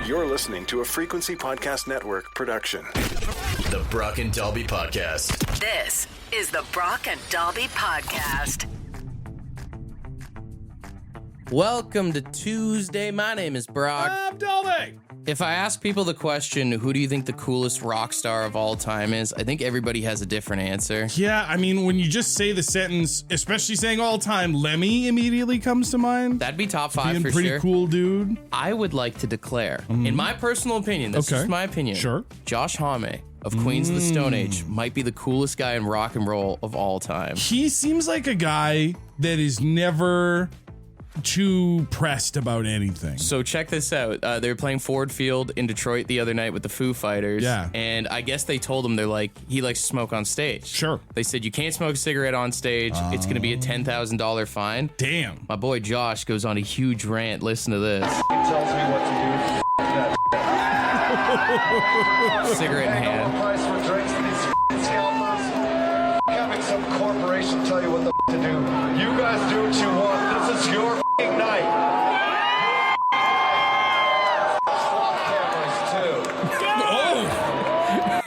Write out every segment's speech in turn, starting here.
You're listening to a Frequency Podcast Network production. The Brock and Dalby Podcast. This is the Brock and Dalby Podcast. Welcome to Tuesday. My name is Brock. I'm Dalby. If I ask people the question, who do you think the coolest rock star of all time is? I think everybody has a different answer. Yeah, I mean, when you just say the sentence, especially saying all time, Lemmy immediately comes to mind. That'd be top five Being for pretty sure. cool dude. I would like to declare, in my personal opinion, this is my opinion. Sure. Josh Homme of Queens of the Stone Age might be the coolest guy in rock and roll of all time. He seems like a guy that is never too pressed about anything. So check this out. They were playing Ford Field in Detroit the other night with the Foo Fighters. Yeah. And I guess they told him, he likes to smoke on stage. Sure. They said, you can't smoke a cigarette on stage. It's going to be a $10,000 fine. Damn. My boy Josh goes on a huge rant. Listen to this. He tells me what to do. Cigarette in hand. Price for drinks for these scalpers. Having some corporation tell you what the to do. You guys do what you want. This is your night. Swap cameras too. Oh!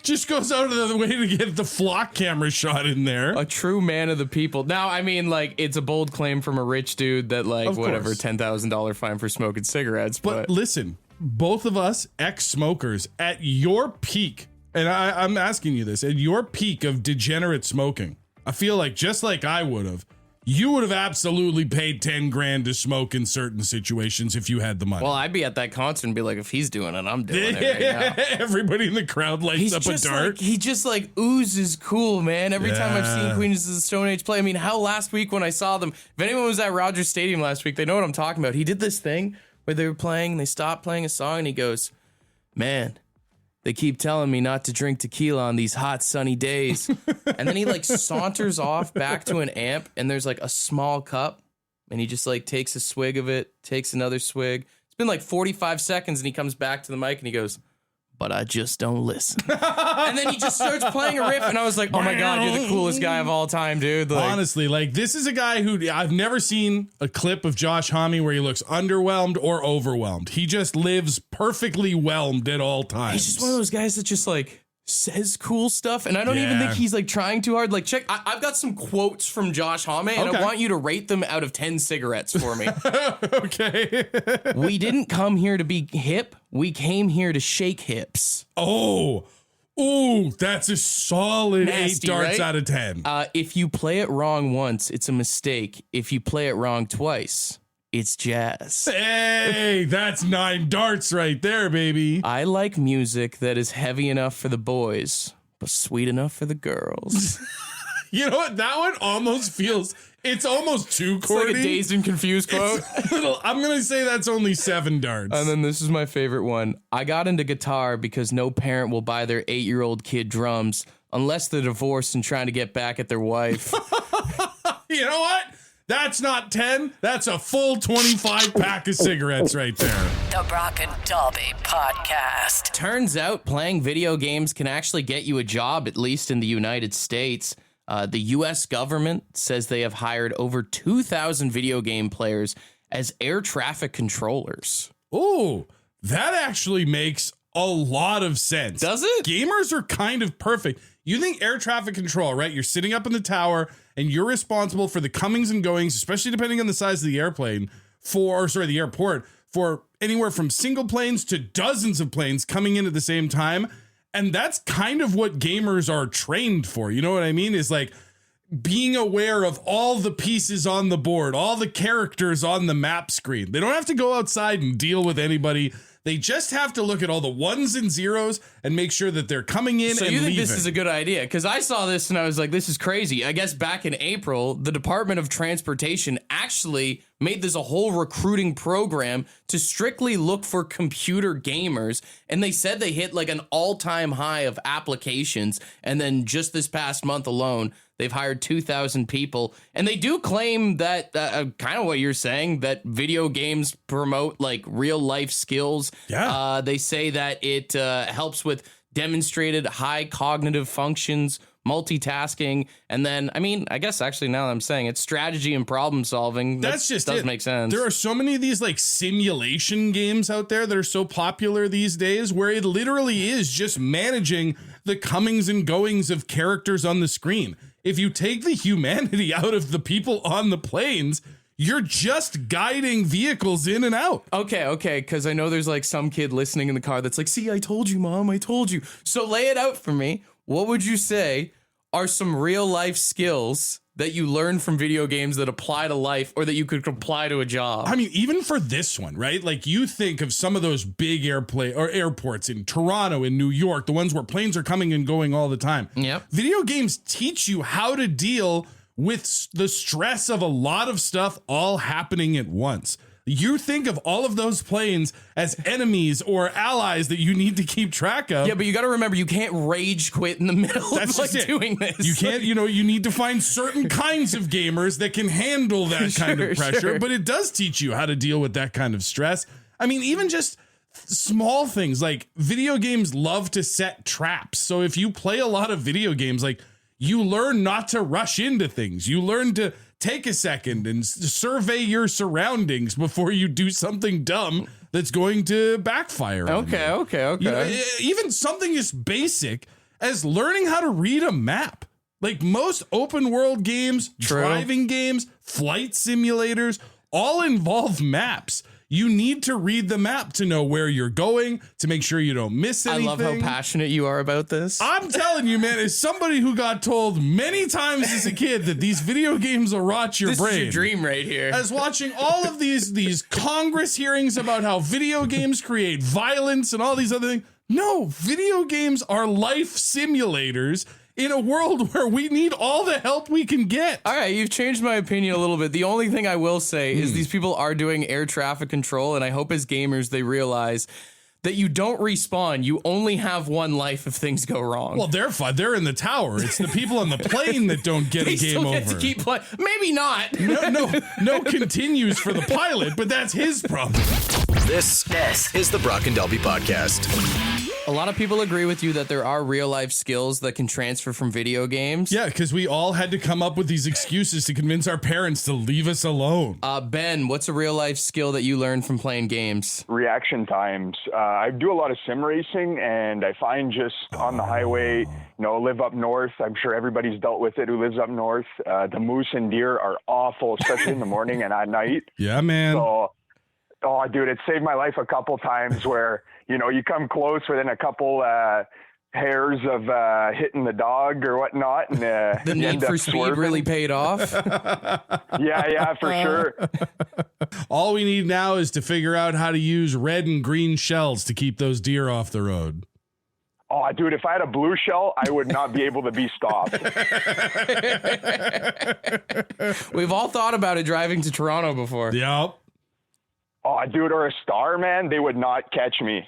Just goes out of the way to get the flock camera shot in there. A true man of the people. Now, I mean, it's a bold claim from a rich dude that, Of whatever, course. $10,000 fine for smoking cigarettes. But listen, both of us ex-smokers at your peak, and I'm asking you this, at your peak of degenerate smoking, I feel like just like I would have, you would have absolutely paid 10 grand to smoke in certain situations if you had the money. Well, I'd be at that concert and be like, if he's doing it, I'm doing it right now. Everybody in the crowd lights up a dart. He just oozes cool, man. Every time I've seen Queens of the Stone Age play, I mean, how last week when I saw them, if anyone was at Rogers Stadium last week, they know what I'm talking about. He did this thing where they were playing and they stopped playing a song and he goes, man, they keep telling me not to drink tequila on these hot sunny days. And then he saunters off back to an amp and there's a small cup and he just takes a swig of it, takes another swig. It's been 45 seconds and he comes back to the mic and he goes, but I just don't listen. And then he just starts playing a riff and I was like, oh my God, you're the coolest guy of all time, dude. Honestly, this is a guy who I've never seen a clip of Josh Homme where he looks underwhelmed or overwhelmed. He just lives perfectly whelmed at all times. He's just one of those guys that just says cool stuff, and I don't even think he's trying too hard. Check, I've got some quotes from Josh Homme, and I want you to rate them out of 10 cigarettes for me. Okay. We didn't come here to be hip. We came here to shake hips. Oh, that's a solid Nasty, 8 darts right? out of 10. If you play it wrong once, it's a mistake. If you play it wrong twice, it's jazz. Hey, that's 9 darts right there, baby. I like music that is heavy enough for the boys, but sweet enough for the girls. You know what? That one almost feels, it's almost too corny. It's like a Dazed and Confused quote. I'm going to say that's only 7 darts. And then this is my favorite one. I got into guitar because no parent will buy their 8-year-old kid drums unless they're divorced and trying to get back at their wife. You know what? That's not 10. That's a full 25 pack of cigarettes right there. The Brock and Dalby Podcast. Turns out playing video games can actually get you a job, at least in the United States. The U.S. government says they have hired over 2,000 video game players as air traffic controllers. Ooh, that actually makes a lot of sense. Does it? Gamers are kind of perfect. You think air traffic control, right? You're sitting up in the tower and you're responsible for the comings and goings, especially depending on the size of the airplane, the airport, for anywhere from single planes to dozens of planes coming in at the same time. And that's kind of what gamers are trained for. You know what I mean? Is being aware of all the pieces on the board, all the characters on the map screen. They don't have to go outside and deal with anybody. They just have to look at all the ones and zeros and make sure that they're coming in and leaving. So you think this is a good idea? Because I saw this and I was like, this is crazy. I guess back in April, the Department of Transportation actually made this a whole recruiting program to strictly look for computer gamers. And they said they hit an all-time high of applications. And then just this past month alone, they've hired 2,000 people. And they do claim that, kind of what you're saying, that video games promote real life skills. Yeah. They say that it helps with demonstrated high cognitive functions, multitasking, and then, I mean, I guess actually now that I'm saying it's strategy and problem solving. That's just does it. make sense. There are so many of these like simulation games out there that are so popular these days where it literally is just managing the comings and goings of characters on the screen. If you take the humanity out of the people on the planes, you're just guiding vehicles in and out. Okay, because I know there's like some kid listening in the car that's like, see, I told you, Mom, I told you. So lay it out for me. What would you say are some real life skills that you learn from video games that apply to life or that you could apply to a job? I mean, even for this one, right? Like you think of some of those big airports in Toronto, in New York, the ones where planes are coming and going all the time. Yep. Video games teach you how to deal with the stress of a lot of stuff all happening at once. You think of all of those planes as enemies or allies that you need to keep track of. Yeah, but you got to remember, you can't rage quit in the middle That's of like just it. doing this. You can't, you need to find certain kinds of gamers that can handle that kind of pressure, Sure. but it does teach you how to deal with that kind of stress. I mean, even just small things like video games love to set traps. So if you play a lot of video games, like you learn not to rush into things. You learn to take a second and survey your surroundings before you do something dumb that's going to backfire. Okay. You know, even something as basic as learning how to read a map. Like most open world games, True. driving games, flight simulators, all involve maps. You need to read the map to know where you're going, to make sure you don't miss anything. I love how passionate you are about this. I'm telling you, man, as somebody who got told many times as a kid that these video games will rot your This brain. is your dream right here. As watching all of these Congress hearings about how video games create violence and all these other things. No, video games are life simulators in a world where we need all the help we can get. All right, you've changed my opinion a little bit. The only thing I will say is these people are doing air traffic control, and I hope as gamers they realize that you don't respawn. You only have one life if things go wrong. Well, they're fine. They're in the tower. It's the people on the plane that don't get they a game still over. get to keep playing. Maybe not. No continues for the pilot, but that's his problem. This is the Brock and Dalby Podcast. A lot of people agree with you that there are real life skills that can transfer from video games. Yeah, because we all had to come up with these excuses to convince our parents to leave us alone. Ben, what's a real life skill that you learned from playing games? Reaction times. I do a lot of sim racing, and I find just on the highway, live up north. I'm sure everybody's dealt with it who lives up north. The moose and deer are awful, especially in the morning and at night. Yeah, man. So, dude, it saved my life a couple times where, you come close within a couple hairs of hitting the dog or whatnot. And The need for speed really paid off. Yeah, for sure. All we need now is to figure out how to use red and green shells to keep those deer off the road. Oh, dude, if I had a blue shell, I would not be able to be stopped. We've all thought about it driving to Toronto before. Yep. Oh, dude, or a star, man, they would not catch me.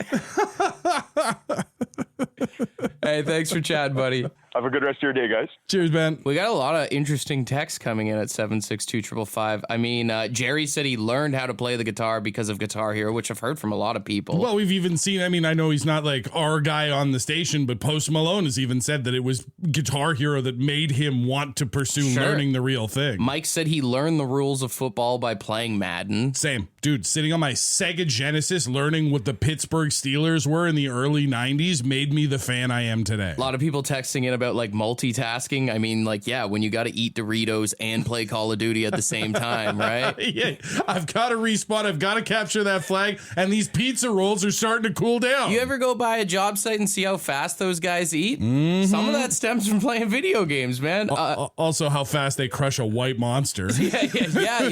Hey, thanks for chatting, buddy. Have a good rest of your day, guys. Cheers, Ben. We got a lot of interesting texts coming in at 762-555. I mean, Jerry said he learned how to play the guitar because of Guitar Hero, which I've heard from a lot of people. Well, we've even seen, I know he's not like our guy on the station, but Post Malone has even said that it was Guitar Hero that made him want to pursue learning the real thing. Mike said he learned the rules of football by playing Madden. Same. Dude, sitting on my Sega Genesis learning what the Pittsburgh Steelers were in the early 90s made me the fan I am today. A lot of people texting in about like multitasking. I mean, like, yeah, when you got to eat Doritos and play Call of Duty at the same time, right? Yeah, I've got to respawn. I've got to capture that flag. And these pizza rolls are starting to cool down. You ever go by a job site and see how fast those guys eat? Mm-hmm. Some of that stems from playing video games, man. Also, how fast they crush a white monster. Yeah.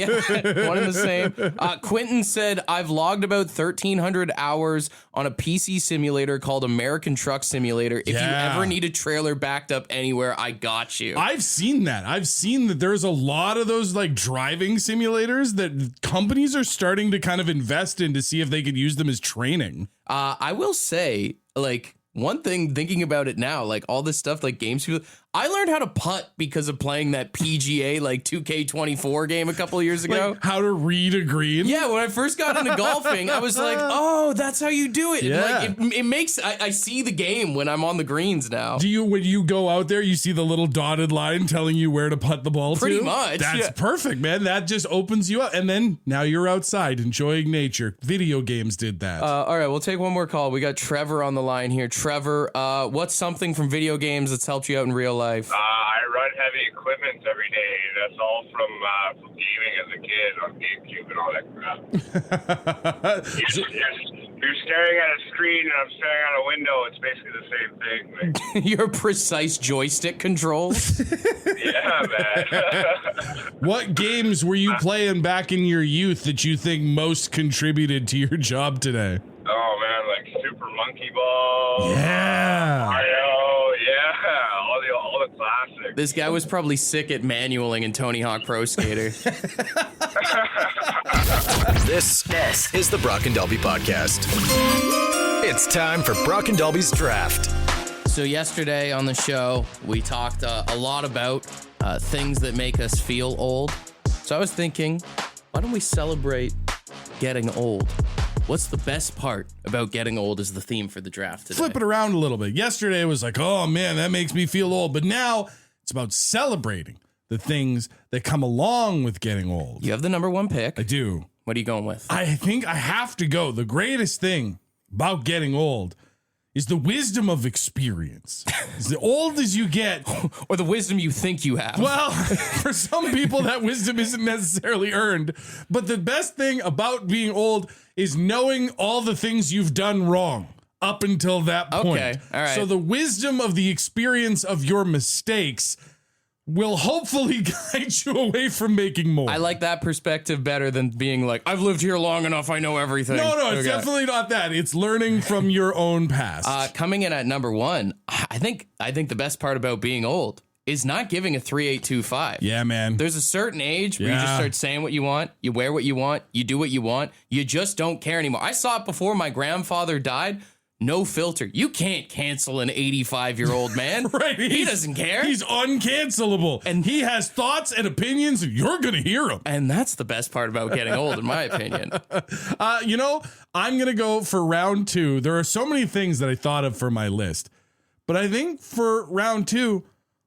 One and the same. Quentin said, I've logged about 1,300 hours on a PC simulator called American Truck Simulator. If you ever need a trailer backed up anywhere, I got you. I've seen that. I've seen that there's a lot of those like driving simulators that companies are starting to kind of invest in to see if they could use them as training. I will say, like, one thing, thinking about it now, like all this stuff, like games people, I learned how to putt because of playing that PGA like 2K24 game a couple of years ago. Like how to read a green. Yeah, when I first got into golfing, I was like, oh, that's how you do it. Yeah. And like, it makes, I see the game when I'm on the greens now. When you go out there, you see the little dotted line telling you where to putt the ball to? Pretty much. That's perfect, man. That just opens you up. And then now you're outside enjoying nature. Video games did that. All right, we'll take one more call. We got Trevor on the line here. Trevor, what's something from video games that's helped you out in real life? I run heavy equipment every day. That's all from gaming as a kid on GameCube and all that crap. You're staring at a screen and I'm staring at a window. It's basically the same thing. Like, Your precise joystick controls? yeah, man. What games were you playing back in your youth that you think most contributed to your job today? Oh, man, like Super Monkey Ball. Yeah. Mario, yeah. All the classics. This guy was probably sick at manualing in Tony Hawk Pro Skater. This is the Brock and Dalby Podcast. It's time for Brock and Dalby's Draft. So yesterday on the show, we talked a lot about things that make us feel old. So I was thinking, why don't we celebrate getting old? What's the best part about getting old is the theme for the draft today. Flip it around a little bit. Yesterday was like, oh man, that makes me feel old. But now it's about celebrating the things that come along with getting old. You have the number one pick. I do. What are you going with? I think I have to go. The greatest thing about getting old is the wisdom of experience. As old as you get. Or the wisdom you think you have. Well, for some people, that wisdom isn't necessarily earned. But the best thing about being old is knowing all the things you've done wrong up until that point. Okay, all right. So the wisdom of the experience of your mistakes will hopefully guide you away from making more. I like that perspective better than being like, I've lived here long enough, I know everything. No, it's definitely not that. It's learning from your own past. Coming in at number one, I think the best part about being old is not giving a 3825. Yeah, man. There's a certain age where you just start saying what you want, you wear what you want, you do what you want, you just don't care anymore. I saw it before my grandfather died. No filter. You can't cancel an 85-year-old man. Right. He doesn't care. He's uncancelable. And he has thoughts and opinions, and you're going to hear them. And that's the best part about getting old, in my opinion. I'm going to go for round two. There are so many things that I thought of for my list. But I think for round two,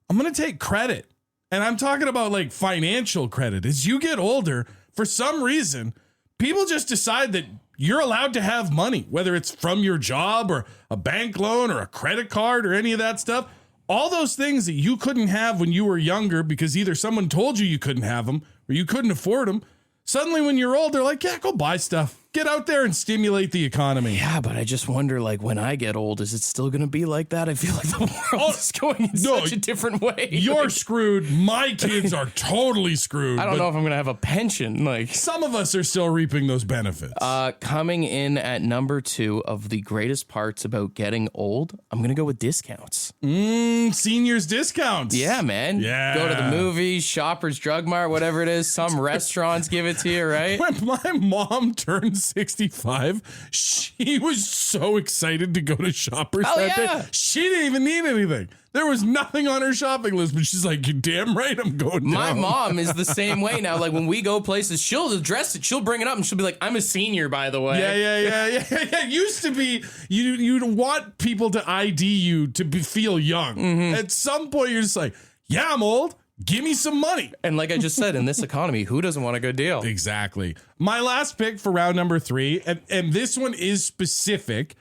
I'm going to take credit. And I'm talking about like financial credit. As you get older, for some reason, people just decide that you're allowed to have money, whether it's from your job or a bank loan or a credit card or any of that stuff. All those things that you couldn't have when you were younger because either someone told you couldn't have them or you couldn't afford them. Suddenly when you're old, they're like, yeah, go buy stuff. Get out there and stimulate the economy. Yeah, but I just wonder, like, when I get old, is it still going to be like that? I feel like the world is going in such a different way. You're screwed. My kids are totally screwed. I don't know if I'm going to have a pension. Like, some of us are still reaping those benefits. Coming in at number two of the greatest parts about getting old, I'm going to go with discounts. Seniors discounts. Yeah, man. Yeah. Go to the movies, Shoppers Drug Mart, whatever it is. Some restaurants give it to you, right? When my mom turned 65, she was so excited to go to Shoppers that day. She didn't even need anything. There was nothing on her shopping list, but she's like, you're damn right I'm going down. My mom is the same way now. Like, when we go places, she'll address it. She'll bring it up and she'll be like, I'm a senior, by the way. Yeah. It used to be, you'd want people to ID you to feel young. Mm-hmm. At some point, you're just like, yeah, I'm old. Give me some money. And like I just said, in this economy, who doesn't want a good deal? Exactly. My last pick for round number three, and this one is specific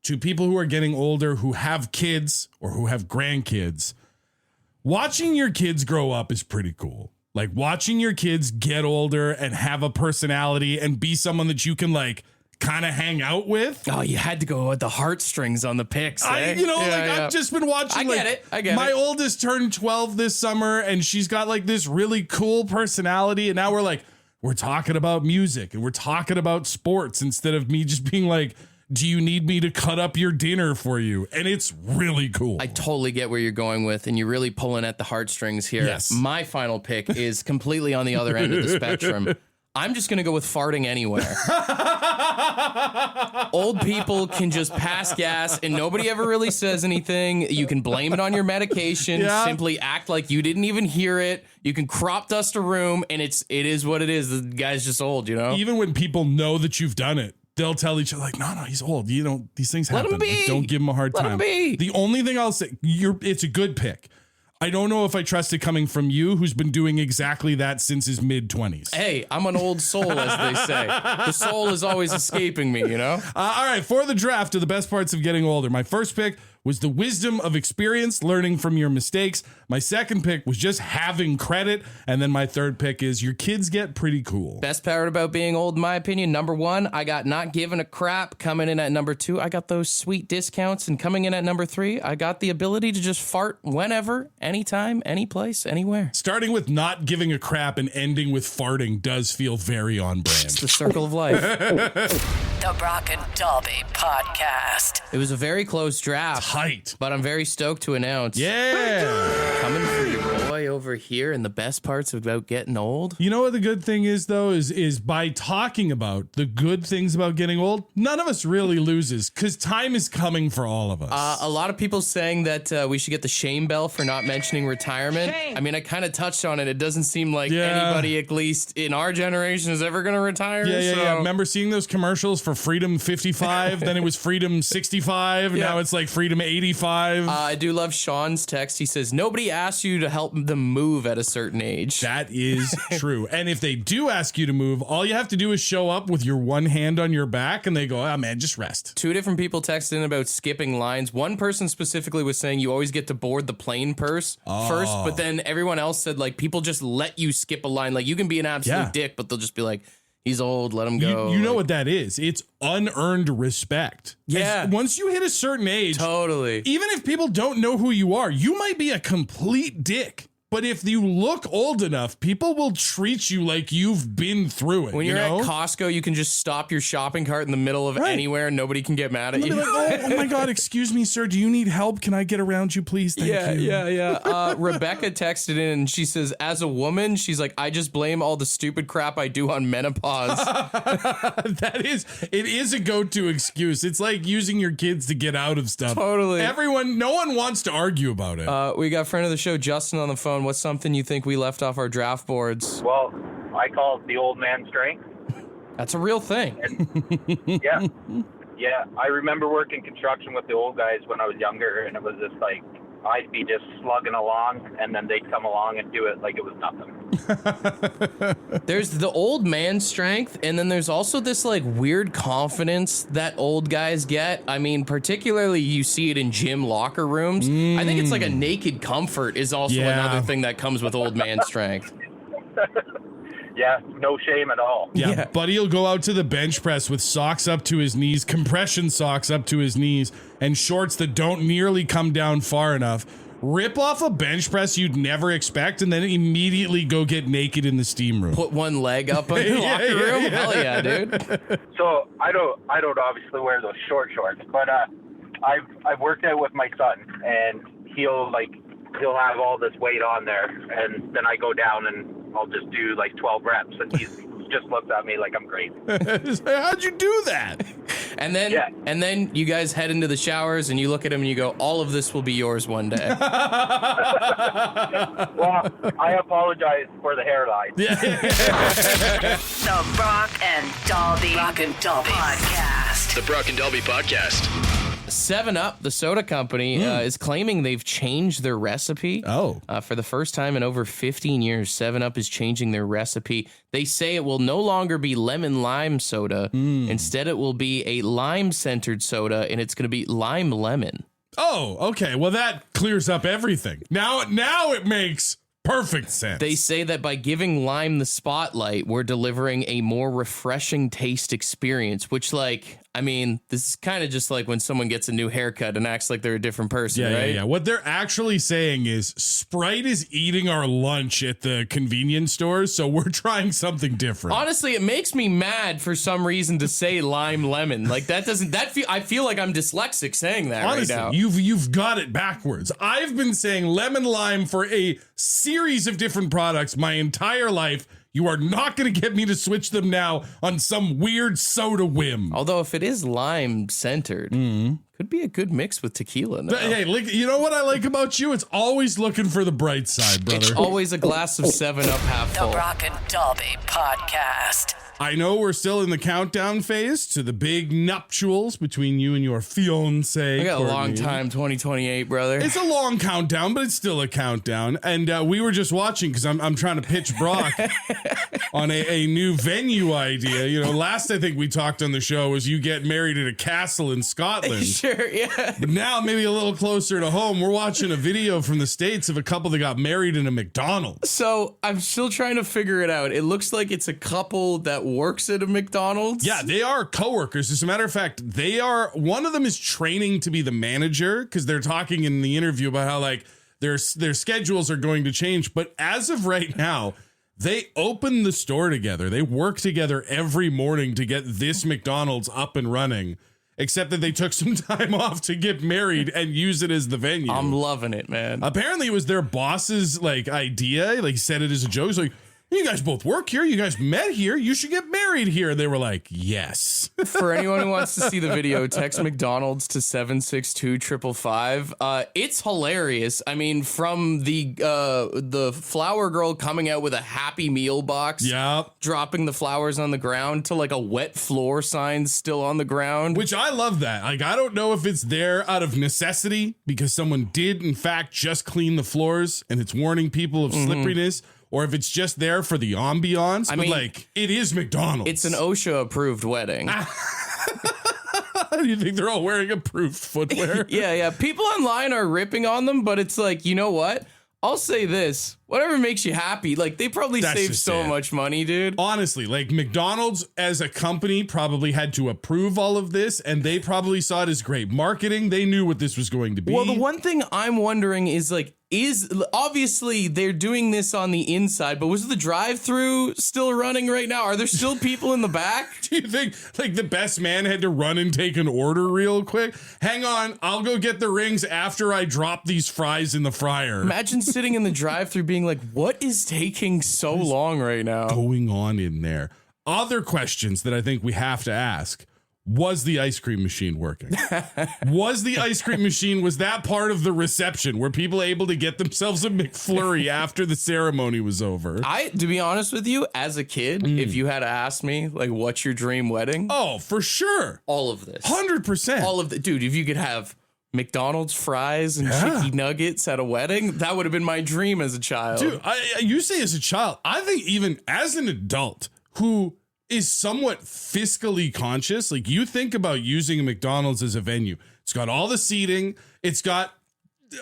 to people who are getting older, who have kids or who have grandkids. Watching your kids grow up is pretty cool. Like watching your kids get older and have a personality and be someone that you can like kind of hang out with. Oh, you had to go with the heartstrings on the picks. I've just been watching. I get it. My oldest turned 12 this summer, and she's got like this really cool personality. And now we're talking about music and we're talking about sports instead of me just being like, do you need me to cut up your dinner for you? And it's really cool. I totally get where you're going with, and you're really pulling at the heartstrings here. Yes. My final pick is completely on the other end of the spectrum. I'm just going to go with farting anywhere. Old people can just pass gas and nobody ever really says anything. You can blame it on your medication. Yeah. Simply act like you didn't even hear it. You can crop dust a room and it is what it is. The guy's just old, you know? Even when people know that you've done it, they'll tell each other like, no, he's old. You don't, these things happen. Let him be. Like, don't give him a hard Let time. him be. The only thing I'll say, it's a good pick. I don't know if I trust it coming from you, who's been doing exactly that since his mid-20s. Hey, I'm an old soul, as they say. The soul is always escaping me, you know? All right, for the draft of the best parts of getting older, my first pick was the wisdom of experience, learning from your mistakes. My second pick was just having credit. And then my third pick is your kids get pretty cool. Best part about being old, in my opinion, number one, I got not giving a crap. Coming in at number two, I got those sweet discounts. And coming in at number three, I got the ability to just fart whenever, anytime, any place, anywhere. Starting with not giving a crap and ending with farting does feel very on brand. It's the circle of life. The Brock and Dalby Podcast. It was a very close draft. Tight. But I'm very stoked to announce. Yeah. Coming for your boy over here and the best parts about getting old. You know what the good thing is, though, is by talking about the good things about getting old, none of us really loses because time is coming for all of us. A lot of people saying that we should get the shame bell for not mentioning retirement. Shame. I mean, I kind of touched on it. It doesn't seem like anybody, at least in our generation, is ever going to retire. Yeah. Remember seeing those commercials for Freedom 55? Then it was Freedom 65. Now it's like Freedom 85. I do love Sean's text. He says, nobody asks you to help them move at a certain age. That is true. And if they do ask you to move, all you have to do is show up with your one hand on your back and they go, oh man, just rest. Two different people texted in about skipping lines. One person specifically was saying you always get to board the plane first, but then everyone else said like people just let you skip a line. Like you can be an absolute dick, but they'll just be like, he's old, let him go. You know what that is? It's unearned respect. Yeah. Once you hit a certain age, totally. Even if people don't know who you are, you might be a complete dick. But if you look old enough, people will treat you like you've been through it. When you're at Costco, you can just stop your shopping cart in the middle of anywhere and nobody can get mad at you. Like, oh my God, excuse me, sir. Do you need help? Can I get around you, please? Thank you. Yeah. Rebecca texted in and she says, as a woman, she's like, I just blame all the stupid crap I do on menopause. It is a go-to excuse. It's like using your kids to get out of stuff. Totally. No one wants to argue about it. We got friend of the show, Justin, on the phone. What's something you think we left off our draft boards? Well, I call it the old man strength. That's a real thing. Yeah. Yeah. I remember working construction with the old guys when I was younger, and it was just like, I'd be just slugging along, and then they'd come along and do it like it was nothing. There's the old man strength, and then there's also this like weird confidence that old guys get. I mean, particularly you see it in gym locker rooms. I think it's like a naked comfort is also another thing that comes with old man strength. Yeah, no shame at all. Yeah, Buddy will go out to the bench press with socks up to his knees, compression socks up to his knees, and shorts that don't nearly come down far enough. Rip off a bench press you'd never expect, and then immediately go get naked in the steam room. Put one leg up in the locker room? Hell yeah, dude. So I don't obviously wear those shorts, but I've worked out with my son, and he'll have all this weight on there, and then I go down and I'll just do like 12 reps, and he just looks at me like I'm crazy. How'd you do that? And then you guys head into the showers and you look at him and you go, all of this will be yours one day. Well, I apologize for the hairline. The Brock and Dalby Podcast. The Brock and Dalby Podcast. 7-Up, the soda company, is claiming they've changed their recipe. For the first time in over 15 years, 7-Up is changing their recipe. They say it will no longer be lemon lime soda. Instead, it will be a lime-centered soda, and it's going to be lime lemon. Oh, okay. Well, that clears up everything. Now it makes perfect sense. They say that by giving lime the spotlight, we're delivering a more refreshing taste experience, which, like, I mean, this is kind of just like when someone gets a new haircut and acts like they're a different person, right? Yeah. What they're actually saying is Sprite is eating our lunch at the convenience stores, so we're trying something different. Honestly, it makes me mad for some reason to say lime lemon. Like I feel like I'm dyslexic saying that. Honestly, right now. You've got it backwards. I've been saying lemon lime for a series of different products my entire life. You are not going to get me to switch them now on some weird soda whim. Although if it is lime centered, could be a good mix with tequila now. Hey, you know what I like about you? It's always looking for the bright side, brother. It's always a glass of 7-Up half full. The Brock and Dalby Podcast. I know we're still in the countdown phase to the big nuptials between you and your fiance. We got Courtney. a long time, 2028, brother. It's a long countdown, but it's still a countdown. And we were just watching because I'm trying to pitch Brock on a new venue idea. You know, last I think we talked on the show was you get married at a castle in Scotland. Sure, yeah. But now maybe a little closer to home. We're watching a video from the States of a couple that got married in a McDonald's. So I'm still trying to figure it out. It looks like it's a couple that works at a McDonald's. Yeah, they are coworkers. As a matter of fact, one of them is training to be the manager because they're talking in the interview about how like their schedules are going to change. But as of right now, they open the store together. They work together every morning to get this McDonald's up and running. Except that they took some time off to get married and use it as the venue. I'm loving it, man. Apparently, it was their boss's like idea. Like, he said it as a joke. He's like, you guys both work here. You guys met here. You should get married here. And they were like, yes. For anyone who wants to see the video, text McDonald's to 762-555. It's hilarious. I mean, from the flower girl coming out with a Happy Meal box, dropping the flowers on the ground, to like a wet floor sign still on the ground. Which I love that. Like, I don't know if it's there out of necessity because someone did, in fact, just clean the floors and it's warning people of slipperiness. Or if it's just there for the ambiance. I mean, like, it is McDonald's. It's an OSHA-approved wedding. Do you think they're all wearing approved footwear? Yeah. People online are ripping on them, but it's like, you know what? I'll say this. Whatever makes you happy. Like, they probably saved so much money, dude. Honestly, like, McDonald's as a company probably had to approve all of this, and they probably saw it as great marketing. They knew what this was going to be. Well, the one thing I'm wondering is, like, obviously they're doing this on the inside, but was the drive-through still running right now? Are there still people in the back? Do you think, like, the best man had to run and take an order real quick? Hang on, I'll go get the rings after I drop these fries in the fryer. Imagine sitting in the drive-through being like, what is taking so long right now? Going on in there. Other questions that I think we have to ask. Was the ice cream machine working? Was that part of the reception? Were people able to get themselves a McFlurry after the ceremony was over? To be honest with you, as a kid, if you had asked me, like, what's your dream wedding? Oh, for sure. All of this. 100%. All of the, dude, if you could have McDonald's fries and chicky nuggets at a wedding, that would have been my dream as a child. Dude, you say as a child, I think even as an adult who is somewhat fiscally conscious, like, you think about using a McDonald's as a venue. It's got all the seating. It's got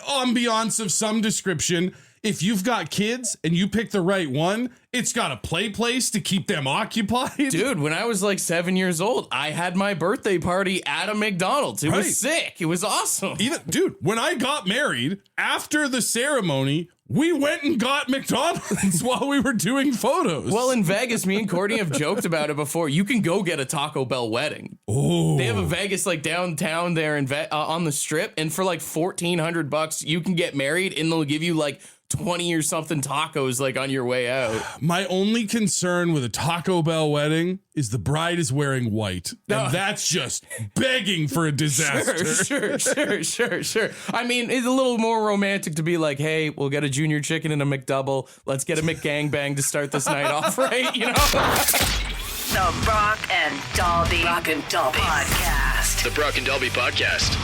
ambiance of some description. If you've got kids and you pick the right one, it's got a play place to keep them occupied. Dude, when I was like 7 years old, I had my birthday party at a McDonald's. It was sick. It was awesome. Dude, when I got married, after the ceremony, we went and got McDonald's while we were doing photos. Well, in Vegas, me and Courtney have joked about it before. You can go get a Taco Bell wedding. Oh, they have a Vegas, like, downtown there in on the Strip, and for like $1,400, you can get married, and they'll give you like 20 or something tacos, like, on your way out. My only concern with a Taco Bell wedding is the bride is wearing white. And that's just begging for a disaster. Sure. I mean, it's a little more romantic to be like, hey, we'll get a junior chicken and a McDouble. Let's get a McGangbang to start this night off, right? You know? The Brock and Dalby Podcast. The Brock and Dalby Podcast.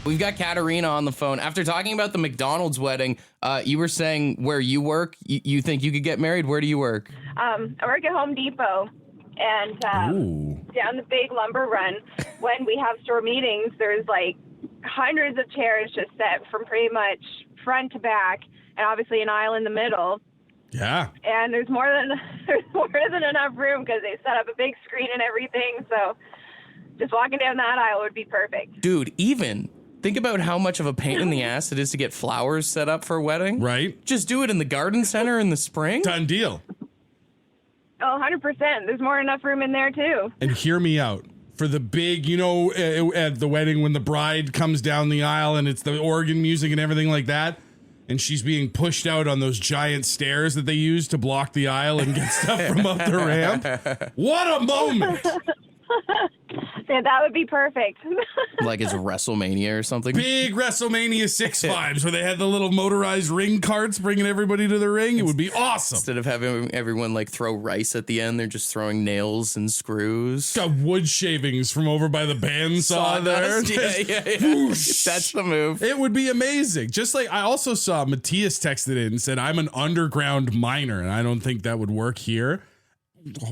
We've got Katarina on the phone. After talking about the McDonald's wedding, you were saying where you work, you think you could get married. Where do you work? I work at Home Depot, and down the big lumber run, when we have store meetings, there's like hundreds of chairs just set from pretty much front to back, and obviously an aisle in the middle. Yeah. And there's more than enough room because they set up a big screen and everything. So just walking down that aisle would be perfect. Dude, think about how much of a pain in the ass it is to get flowers set up for a wedding. Right. Just do it in the garden center in the spring. Done deal. Oh, 100%. There's more than enough room in there, too. And hear me out. For the big, at the wedding when the bride comes down the aisle and it's the organ music and everything like that, and she's being pushed out on those giant stairs that they use to block the aisle and get stuff from up the ramp. What a moment. Yeah, that would be perfect. Like it's WrestleMania or something. Big WrestleMania 6 vibes where they had the little motorized ring carts bringing everybody to the ring. It would be awesome. Instead of having everyone like throw rice at the end, they're just throwing nails and screws. Got wood shavings from over by the bandsaw there. Yeah. That's the move. It would be amazing. Just like I also saw Matthias texted in and said, I'm an underground miner, and I don't think that would work here.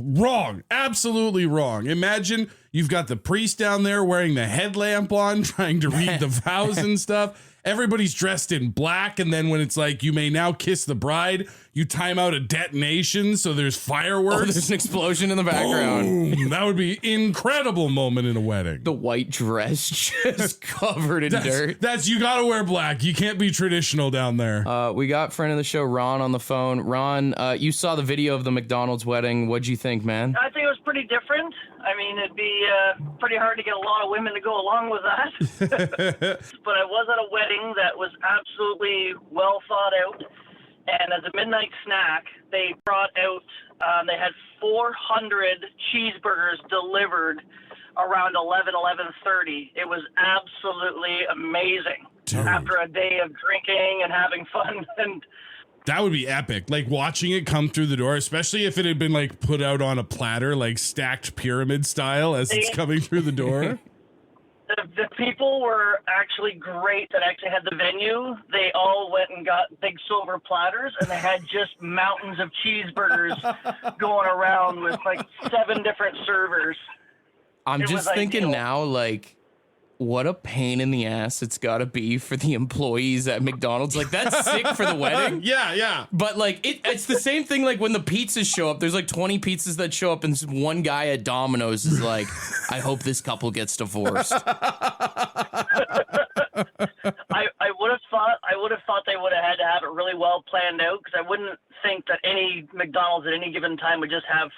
Wrong. Absolutely wrong. Imagine you've got the priest down there wearing the headlamp on, trying to read the vows and stuff. Everybody's dressed in black, and then when it's like, you may now kiss the bride, you time out a detonation, so there's fireworks. Oh, there's an explosion in the background. Boom. That would be an incredible moment in a wedding. The white dress just covered in dirt. That's you gotta wear black. You can't be traditional down there. We got friend of the show, Ron, on the phone. Ron, you saw the video of the McDonald's wedding. What'd you think, man? I think it was pretty different. I mean, it'd be pretty hard to get a lot of women to go along with that. But I was at a wedding that was absolutely well thought out. And as a midnight snack, they brought out, they had 400 cheeseburgers delivered around 11:30. It was absolutely amazing. Dude. After a day of drinking and having fun. And that would be epic. Like watching it come through the door, especially if it had been like put out on a platter, like stacked pyramid style as it's coming through the door. The people were actually great that actually had the venue. They all went and got big silver platters, and they had just mountains of cheeseburgers going around with like 7 different servers. I'm just thinking now, like, what a pain in the ass it's got to be for the employees at McDonald's. Like, that's sick for the wedding. Yeah. But, like, it's the same thing, like, when the pizzas show up. There's, like, 20 pizzas that show up, and one guy at Domino's is like, I hope this couple gets divorced. I would have thought they would have had to have it really well planned out, because I wouldn't think that any McDonald's at any given time would just have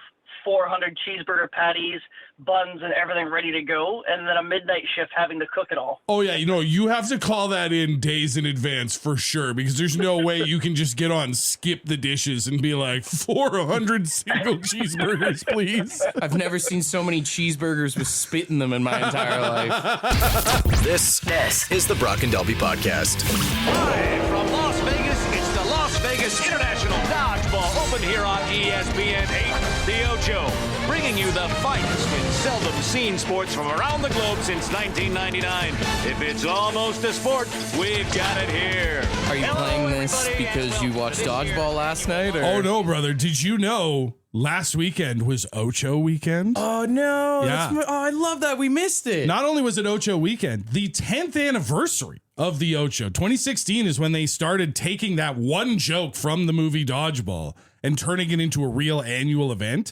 400 cheeseburger patties, buns, and everything ready to go, and then a midnight shift having to cook it all. Oh yeah, you have to call that in days in advance for sure, because there's no way you can just get on skip the dishes and be like 400 single cheeseburgers, please. I've never seen so many cheeseburgers with spit in them in my entire life. This is the Brock and Dalby Podcast. Live from Las Vegas, it's the Las Vegas International Dodgeball Open here on ESPN 8. The Ocho, bringing you the finest in seldom seen sports from around the globe since 1999. If it's almost a sport, we've got it here. Are you playing this because you watched Dodgeball last night? Or? Oh no, brother. Did you know last weekend was Ocho weekend? Oh no. Yeah. I love that. We missed it. Not only was it Ocho weekend, the 10th anniversary of the Ocho. 2016 is when they started taking that one joke from the movie Dodgeball and turning it into a real annual event.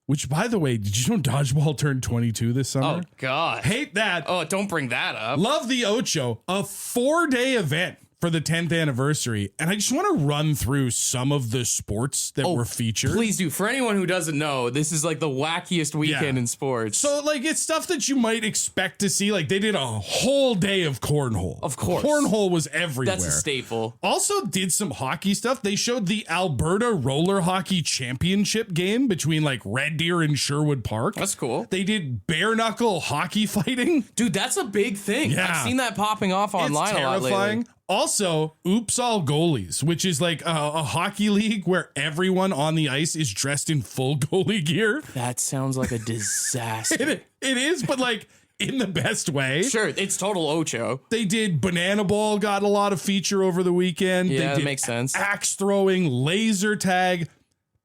Which, by the way, did you know Dodgeball turned 22 this summer? Oh, God. Hate that. Oh, don't bring that up. Love the Ocho, a 4-day event for the 10th anniversary. And I just want to run through some of the sports that were featured. Please do. For anyone who doesn't know, this is like the wackiest weekend in sports. So, like, it's stuff that you might expect to see. Like, they did a whole day of cornhole. Of course. Cornhole was everywhere. That's a staple. Also did some hockey stuff. They showed the Alberta Roller Hockey Championship game between, like, Red Deer and Sherwood Park. That's cool. They did bare knuckle hockey fighting. Dude, that's a big thing. Yeah. I've seen that popping off online a lot lately. Also, Oops All Goalies, which is like a hockey league where everyone on the ice is dressed in full goalie gear. That sounds like a disaster. It is, but like in the best way. Sure, it's total Ocho. They did Banana Ball, got a lot of feature over the weekend. Yeah, they that did makes sense. Axe throwing, laser tag.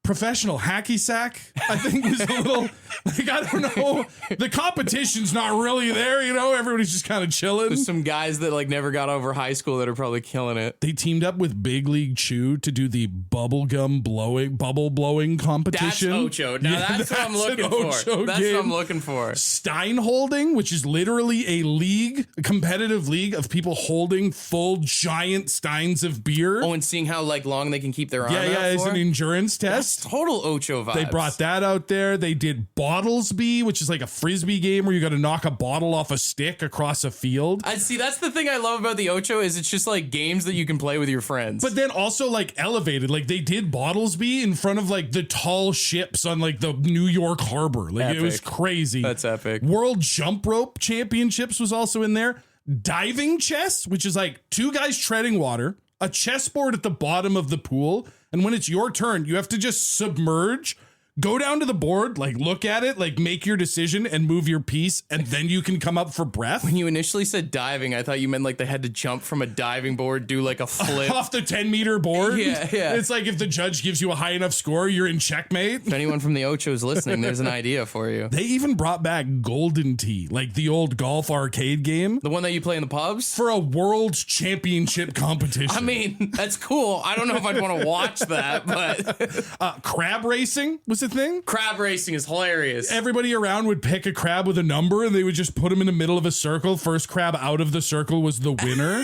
Professional hacky sack, I think, was a little, like, I don't know. The competition's not really there, everybody's just kind of chilling. There's some guys that like never got over high school that are probably killing it. They teamed up with Big League Chew to do the bubble blowing competition. That's Ocho. Now that's what I'm looking for. That's what I'm looking for. Stein holding, which is literally a competitive league of people holding full giant steins of beer. Oh, and seeing how like long they can keep their arm out it's for? an endurance test. Fest. Total Ocho vibes. They brought that out there. They did Bottlesby, which is like a frisbee game where you got to knock a bottle off a stick across a field. I see. That's the thing I love about the Ocho is it's just like games that you can play with your friends. But then also like elevated. Like they did Bottlesby in front of like the tall ships on like the New York harbor. Like it was crazy. That's epic. World Jump Rope Championships was also in there. Diving chess, which is like two guys treading water, a chessboard at the bottom of the pool, and when it's your turn, you have to just submerge, go down to the board, like look at it, like make your decision and move your piece, and then you can come up for breath. When you initially said diving, I thought you meant like they had to jump from a diving board, do like a flip off the 10-meter board. Yeah. It's like if the judge gives you a high enough score, you're in checkmate. If anyone from the Ocho is listening, there's an idea for you. They even brought back Golden Tee, like the old golf arcade game. The one that you play in the pubs? For a world championship competition. I mean, that's cool. I don't know if I'd want to watch that, but... crab racing was a thing. Crab racing is hilarious. Everybody around would pick a crab with a number and they would just put them in the middle of a circle. First crab out of the circle was the winner.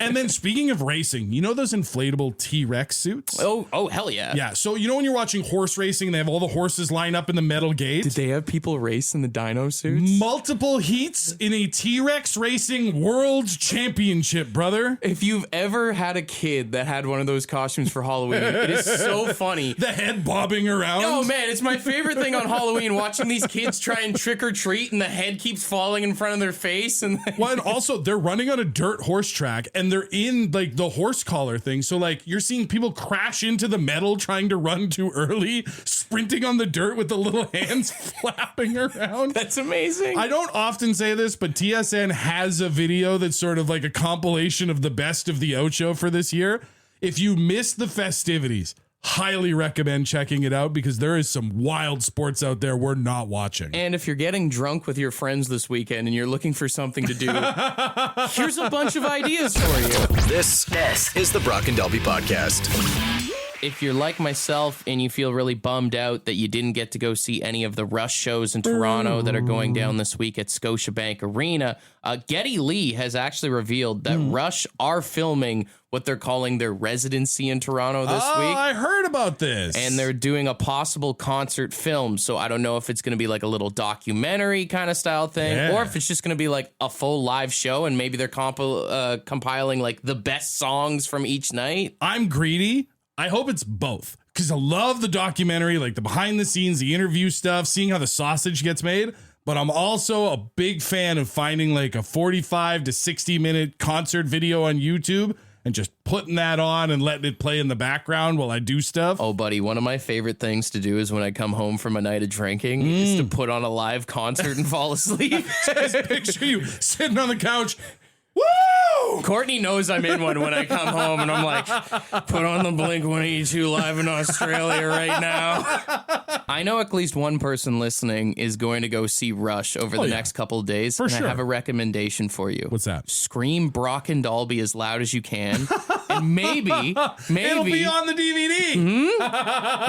And then speaking of racing, you know those inflatable T-Rex suits? Oh, hell yeah. Yeah. So you know when you're watching horse racing, they have all the horses lined up in the metal gate? Did they have people race in the dino suits? Multiple heats in a T-Rex racing world championship, brother. If you've ever had a kid that had one of those costumes for Halloween, it is so funny. The head bobbing around. Oh man, it's my favorite thing on Halloween, watching these kids try and trick or treat and the head keeps falling in front of their face. And also they're running on a dirt horse track and they're in like the horse collar thing. So like you're seeing people crash into the metal trying to run too early, sprinting on the dirt with the little hands flapping around. That's amazing. I don't often say this, but TSN has a video that's sort of like a compilation of the best of the Ocho for this year. If you missed the festivities, highly recommend checking it out because there is some wild sports out there we're not watching. And if you're getting drunk with your friends this weekend and you're looking for something to do, here's a bunch of ideas for you. This is the Brock and Dalby Podcast. If you're like myself and you feel really bummed out that you didn't get to go see any of the Rush shows in Toronto that are going down this week at Scotiabank Arena, Geddy Lee has actually revealed that Rush are filming what they're calling their residency in Toronto this week. I heard about this. And they're doing a possible concert film. So I don't know if it's going to be like a little documentary kind of style thing or if it's just going to be like a full live show and maybe they're compiling like the best songs from each night. I'm greedy. I hope it's both because I love the documentary, like the behind the scenes, the interview stuff, seeing how the sausage gets made. But I'm also a big fan of finding like a 45 to 60 minute concert video on YouTube and just putting that on and letting it play in the background while I do stuff. Oh, buddy, one of my favorite things to do is when I come home from a night of drinking is to put on a live concert and fall asleep. Just picture you sitting on the couch. Woo! Courtney knows I'm in one when I come home and I'm like, put on the Blink-182 live in Australia right now. I know at least one person listening is going to go see Rush over the next couple of days. For sure. I have a recommendation for you. What's that? Scream Brock and Dalby as loud as you can. And maybe it'll be on the DVD.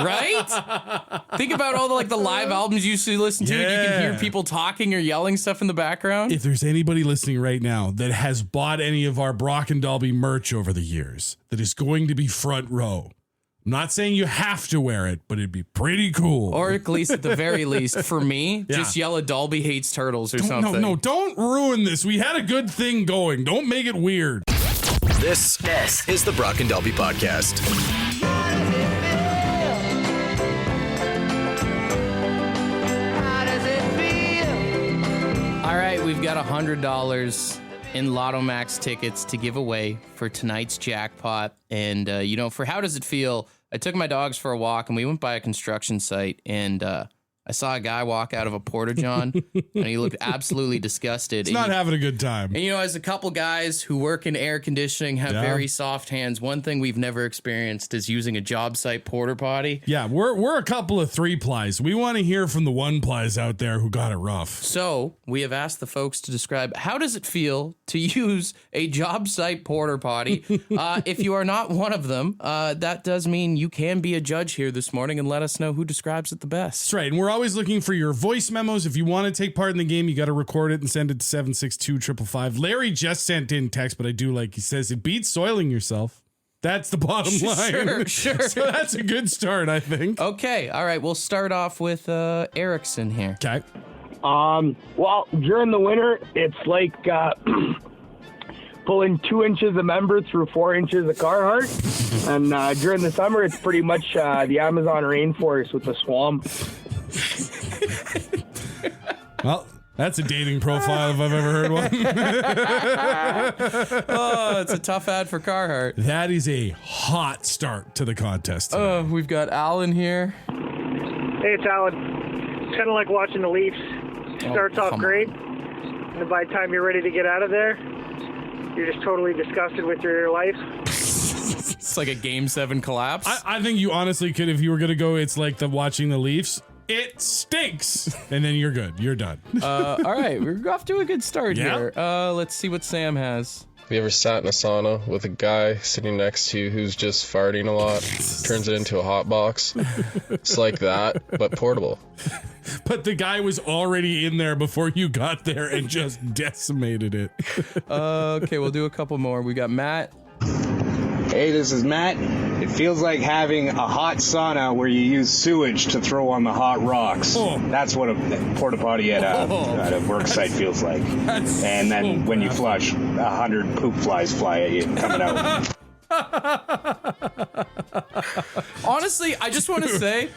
Right? Think about all the live albums you used to listen to and you can hear people talking or yelling stuff in the background. If there's anybody listening right now that has bought any of our Brock and Dalby merch over the years that is going to be front row, I'm not saying you have to wear it, but it'd be pretty cool. Or at least, at the very least, for me, just yell at Dalby hates turtles or something. No, don't ruin this. We had a good thing going. Don't make it weird. This is the Brock and Dalby Podcast. All right, we've got $100 in Lotto Max tickets to give away for tonight's jackpot. And, for How Does It Feel, I took my dogs for a walk and we went by a construction site and I saw a guy walk out of a porta-john and he looked absolutely disgusted. He's not having a good time. And, as a couple guys who work in air conditioning, have very soft hands, one thing we've never experienced is using a job site porta potty. Yeah, we're a couple of 3-plies. We want to hear from the 1-plies out there who got it rough. So we have asked the folks to describe how does it feel to use a job site porta potty. If you are not one of them, that does mean you can be a judge here this morning and let us know who describes it the best. That's right. And we're always looking for your voice memos. If you want to take part in the game, you got to record it and send it to 762-555. Larry just sent in text, but I do like he says it beats soiling yourself. That's the bottom line. Sure. So that's a good start, I think. Okay, all right. We'll start off with Erickson here. Okay. Well, during the winter, it's like pulling 2 inches of member through 4 inches of Carhartt. And during the summer, it's pretty much the Amazon rainforest with the swamp. Well, that's a dating profile if I've ever heard one. Oh, it's a tough ad for Carhartt. That is a hot start to the contest. We've got Alan here. Hey, it's Alan. It's kind of like watching the Leafs. Starts off great, and then by the time you're ready to get out of there, you're just totally disgusted with your life. It's like a Game 7 collapse. I think you honestly could, if you were going to go, it's like the watching the Leafs. It stinks. And then you're good. You're done. All right. We're off to a good start here. Let's see what Sam has. Have you ever sat in a sauna with a guy sitting next to you who's just farting a lot, turns it into a hot box? It's like that, but portable. But the guy was already in there before you got there and just decimated it. Okay, we'll do a couple more. We got Matt. Hey, this is Matt. It feels like having a hot sauna where you use sewage to throw on the hot rocks. That's what a porta potty at a work site feels like. And then when you flush, 100 poop flies fly at you coming out. Honestly, I just want to say,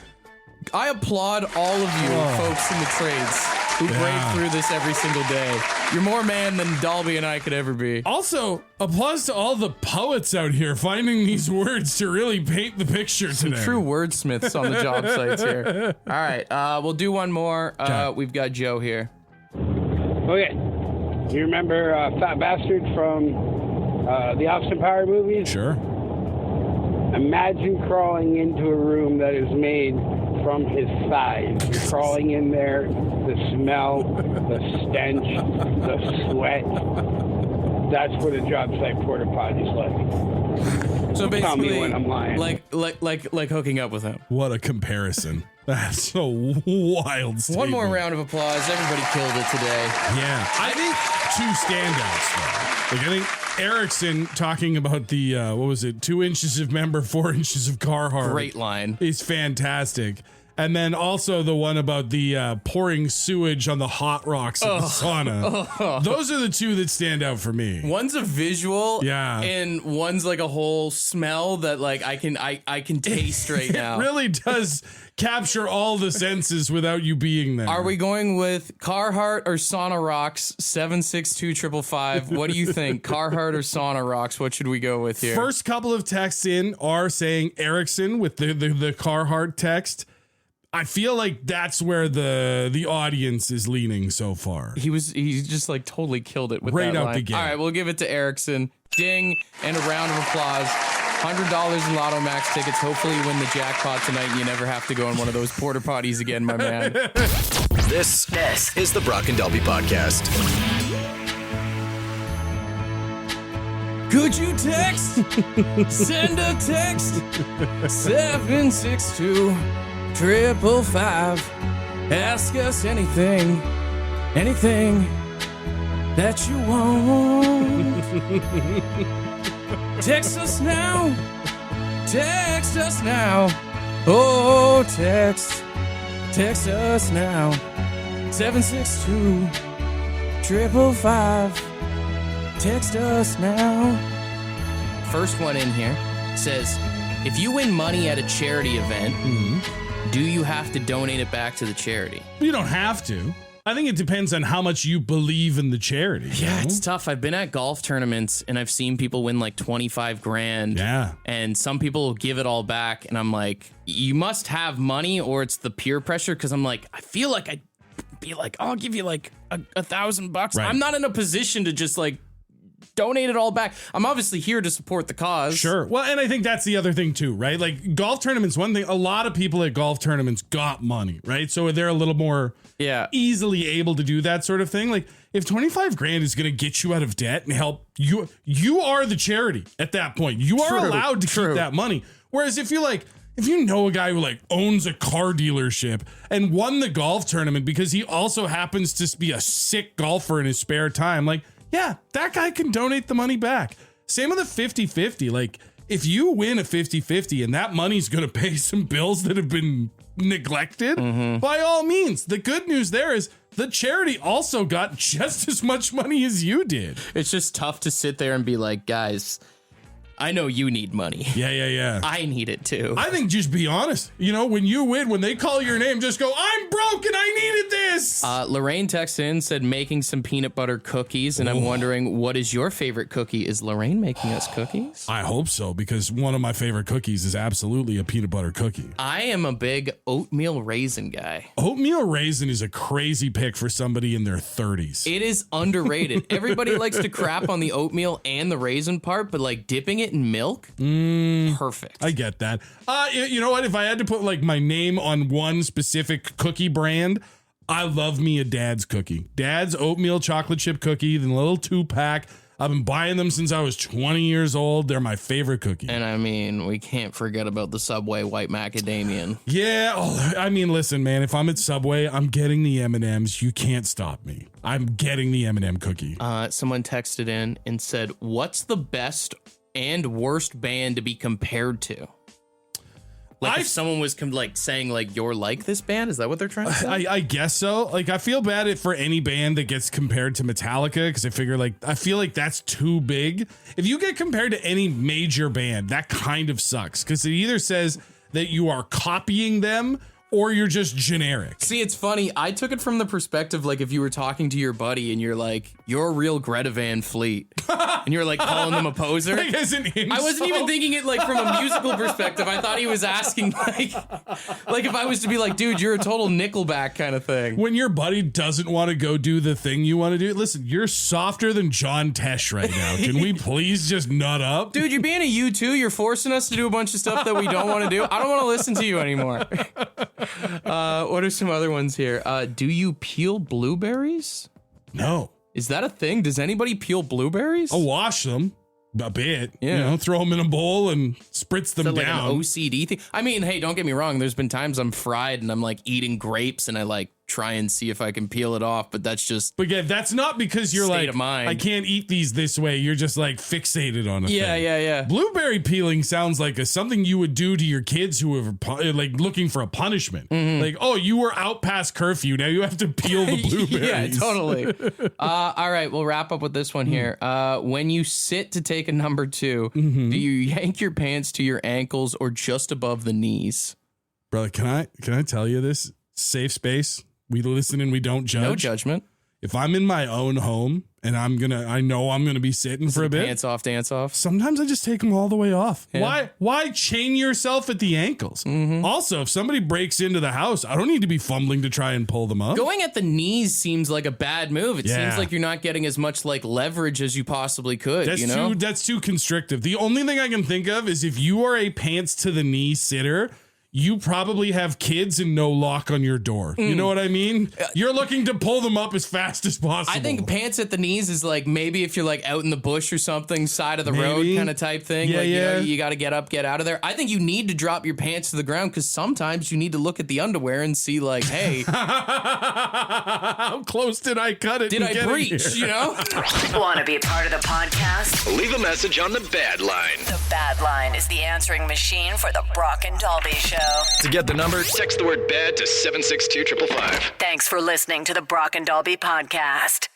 I applaud all of you folks in the trades who break through this every single day. You're more man than Dalby and I could ever be. Also, applause to all the poets out here finding these words to really paint the picture Some today. true wordsmiths on the job sites here. All right, we'll do one more. We've got Joe here. Okay. You remember Fat Bastard from the Austin Power movies? Sure. Imagine crawling into a room that is made from his thighs. You're crawling in there, the smell, the stench, the sweat. That's what a job site porta potty's like. So basically, tell me when I'm lying. like hooking up with him. What a comparison. That's so wild statement. One more round of applause. Everybody killed it today. Yeah. I think 2 standouts, though. Like, I think Erickson talking about the, 2 inches of member, 4 inches of Carhartt. Great line. Is fantastic. And then also the one about the pouring sewage on the hot rocks in the sauna. Those are the 2 that stand out for me. One's a visual, yeah, and one's like a whole smell that like I can taste right now. It really does capture all the senses without you being there. Are we going with Carhartt or Sauna Rocks? 762-555. What do you think? Carhartt or Sauna Rocks? What should we go with here? First couple of texts in are saying Erickson with the Carhartt text. I feel like that's where the audience is leaning so far. He just like totally killed it with right that out line. the gate. All right, we'll give it to Erickson. Ding, and a round of applause. $100 in Lotto Max tickets. Hopefully you win the jackpot tonight and you never have to go in one of those porta potties again, my man. This is the Brock and Dalby podcast. Could you text? Send a text. 762-555. Ask us anything that you want. Text us now. Text us now. Oh, text us now. 762-555. Text us now. First one in here says, if you win money at a charity event, do you have to donate it back to the charity? You don't have to. I think it depends on how much you believe in the charity. Yeah, it's tough. I've been at golf tournaments and I've seen people win like 25 grand. Yeah. And some people will give it all back. And I'm like, you must have money or it's the peer pressure. Cause I'm like, I feel like I'd be like, I'll give you like $1,000. Right. I'm not in a position to just like donate it all back. I'm obviously here to support the cause. Sure. Well, and I think that's the other thing too, right? Like golf tournaments, one thing, a lot of people at golf tournaments got money, right? So they're a little more easily able to do that sort of thing. Like if 25 grand is going to get you out of debt and help you, you are the charity at that point. You are allowed to keep that money. Whereas if you know a guy who like owns a car dealership and won the golf tournament because he also happens to be a sick golfer in his spare time, like, yeah, that guy can donate the money back. Same with the 50-50. Like, if you win a 50-50 and that money's going to pay some bills that have been neglected, by all means. The good news there is the charity also got just as much money as you did. It's just tough to sit there and be like, guys, I know you need money. Yeah. I need it too. I think just be honest. You know, when you win, when they call your name, just go, I'm broke and I needed this. Lorraine texted in, said making some peanut butter cookies. And I'm wondering, what is your favorite cookie? Is Lorraine making us cookies? I hope so, because one of my favorite cookies is absolutely a peanut butter cookie. I am a big oatmeal raisin guy. Oatmeal raisin is a crazy pick for somebody in their 30s. It is underrated. Everybody likes to crap on the oatmeal and the raisin part, but like dipping it in milk, perfect. I get that. You know what? If I had to put like my name on one specific cookie brand, I love me a Dad's cookie. Dad's oatmeal chocolate chip cookie, the little 2-pack. I've been buying them since I was 20 years old. They're my favorite cookie. And I mean, we can't forget about the Subway white macadamia. Yeah. I mean, listen, man, if I'm at Subway, I'm getting the M&Ms. You can't stop me. I'm getting the M&M cookie. Someone texted in and said, what's the best and worst band to be compared to? Like if someone was saying like, you're like this band, is that what they're trying to say? I guess so. Like, I feel bad for any band that gets compared to Metallica, because I feel like that's too big. If you get compared to any major band, that kind of sucks, because it either says that you are copying them or you're just generic. See, it's funny. I took it from the perspective, like, if you were talking to your buddy and you're like, you're a real Greta Van Fleet. And you're like calling them a poser. Like as an insult? I wasn't even thinking it like from a musical perspective. I thought he was asking like if I was to be like, dude, you're a total Nickelback kind of thing. When your buddy doesn't want to go do the thing you want to do, listen, you're softer than John Tesh right now. Can we please just nut up? Dude, you're being a U2. You're forcing us to do a bunch of stuff that we don't want to do. I don't want to listen to you anymore. What are some other ones here? Do you peel blueberries? No. Is that a thing? Does anybody peel blueberries? I'll wash them a bit. Yeah. You know, throw them in a bowl and spritz them down. Like an OCD thing? I mean, hey, don't get me wrong. There's been times I'm fried and I'm like eating grapes and I like try and see if I can peel it off, but that's just. But yeah, that's not because you're like, I can't eat these this way. You're just like fixated on it. Yeah. Blueberry peeling sounds like something you would do to your kids who are like looking for a punishment. Like, oh, you were out past curfew. Now you have to peel the blueberries. Yeah, totally. All right, we'll wrap up with this one here. When you sit to take a number 2, do you yank your pants to your ankles or just above the knees? Brother, can I tell you this? Safe space. We listen and we don't judge. No judgment. If I'm in my own home and I know I'm gonna be sitting for a bit. Pants off, dance off. Sometimes I just take them all the way off. Yeah. Why chain yourself at the ankles? Also, if somebody breaks into the house, I don't need to be fumbling to try and pull them up. Going at the knees seems like a bad move. It seems like you're not getting as much like leverage as you possibly could. That's too constrictive. The only thing I can think of is if you are a pants to the knee sitter, you probably have kids and no lock on your door. You know what I mean? You're looking to pull them up as fast as possible. I think pants at the knees is like maybe if you're like out in the bush or something, side of the road kind of type thing. Yeah, You know, you got to get up, get out of there. I think you need to drop your pants to the ground because sometimes you need to look at the underwear and see like, hey, how close did I cut it? Did I breach? You know? Want to be a part of the podcast? Leave a message on the Bad Line. The Bad Line is the answering machine for the Brock and Dalby Show. To get the number, text the word BAD to 762-555. Thanks for listening to the Brock and Dalby podcast.